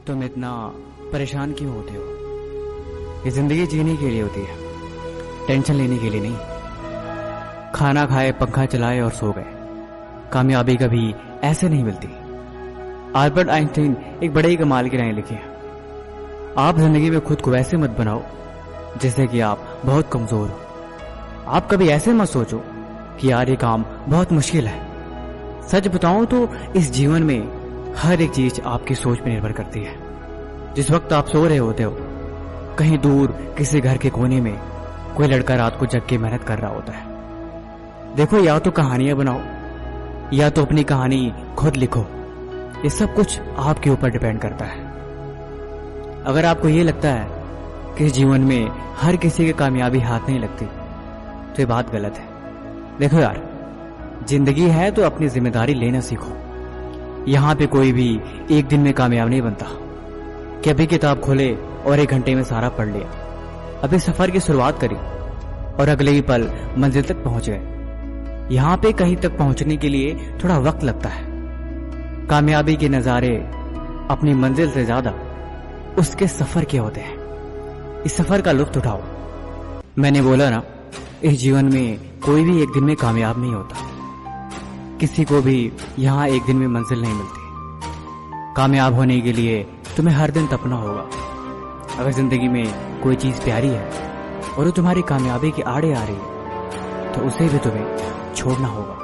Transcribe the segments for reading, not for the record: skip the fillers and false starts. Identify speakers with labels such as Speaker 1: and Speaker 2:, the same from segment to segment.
Speaker 1: तुम इतना परेशान क्यों होते हो? ये जिंदगी जीने के लिए होती है, टेंशन लेने के लिए नहीं। खाना खाए, पंखा चलाए और सो गए। कामयाबी कभी ऐसे नहीं मिलती। अल्बर्ट आइंस्टीन एक बड़े ही कमाल की राय लिखी है, आप जिंदगी में खुद को वैसे मत बनाओ जैसे कि आप बहुत कमजोर हो। आप कभी ऐसे मत सोचो कि यार ये काम बहुत मुश्किल है। सच बताऊं तो इस जीवन में हर एक चीज आपकी सोच पर निर्भर करती है। जिस वक्त आप सो रहे होते हो, कहीं दूर किसी घर के कोने में कोई लड़का रात को जग के मेहनत कर रहा होता है। देखो, या तो कहानियां बनाओ या तो अपनी कहानी खुद लिखो। ये सब कुछ आपके ऊपर डिपेंड करता है। अगर आपको ये लगता है कि जीवन में हर किसी की कामयाबी हाथ नहीं लगती तो ये बात गलत है। देखो यार, जिंदगी है तो अपनी जिम्मेदारी लेना सीखो। यहां पे कोई भी एक दिन में कामयाब नहीं बनता कि अभी किताब खोले और 1 घंटे में सारा पढ़ लिया। अभी सफर की शुरुआत करी और अगले ही पल मंजिल तक पहुंच गए। यहां पे कहीं तक पहुंचने के लिए थोड़ा वक्त लगता है। कामयाबी के नजारे अपनी मंजिल से ज्यादा उसके सफर के होते हैं। इस सफर का लुत्फ उठाओ। मैंने बोला ना, इस जीवन में कोई भी एक दिन में कामयाब नहीं होता। किसी को भी यहां एक दिन में मंजिल नहीं मिलती। कामयाब होने के लिए तुम्हें हर दिन तपना होगा। अगर जिंदगी में कोई चीज प्यारी है और वो तुम्हारी कामयाबी के आड़े आ रही है तो उसे भी तुम्हें छोड़ना होगा।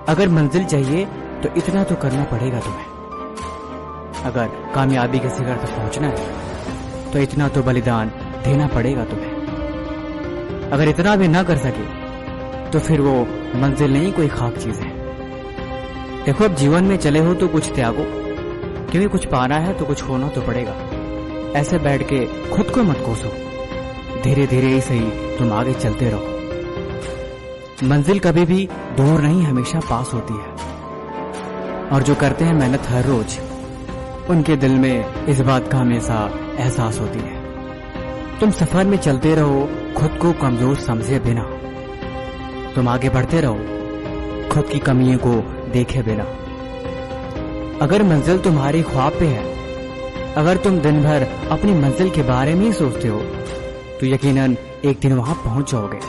Speaker 1: अगर मंजिल चाहिए तो इतना तो करना पड़ेगा तुम्हें। अगर कामयाबी के शिखर तक पहुंचना है तो इतना तो बलिदान देना पड़ेगा तुम्हें। अगर इतना भी ना कर सके तो फिर वो मंजिल नहीं, कोई खाक चीज है। देखो, अब जीवन में चले हो तो कुछ त्यागो, क्योंकि कुछ पाना है तो कुछ खोना तो पड़ेगा। ऐसे बैठ के खुद को मत कोसो। धीरे धीरे ही सही तुम आगे चलते रहो। मंजिल कभी भी दूर नहीं, हमेशा पास होती है। और जो करते हैं मेहनत हर रोज, उनके दिल में इस बात का हमेशा एहसास होती है। तुम सफर में चलते रहो, खुद को कमजोर समझे बिना। तुम आगे बढ़ते रहो, खुद की कमियों को देखे बिना। अगर मंजिल तुम्हारी ख्वाब पे है, अगर तुम दिन भर अपनी मंजिल के बारे में ही सोचते हो तो यकीनन एक दिन वहां पहुंच जाओगे।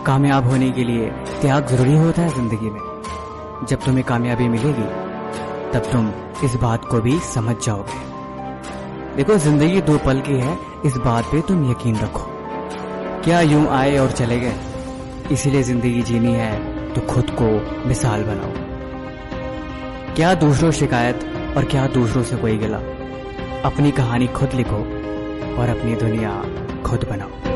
Speaker 1: कामयाब होने के लिए त्याग जरूरी होता है जिंदगी में। जब तुम्हें कामयाबी मिलेगी तब तुम इस बात को भी समझ जाओगे। देखो, जिंदगी 2 पल की है, इस बात पे तुम यकीन रखो। क्या यूं आए और चले गए? इसीलिए जिंदगी जीनी है तो खुद को मिसाल बनाओ। क्या दूसरों शिकायत और क्या दूसरों से कोई गिला। अपनी कहानी खुद लिखो और अपनी दुनिया खुद बनाओ।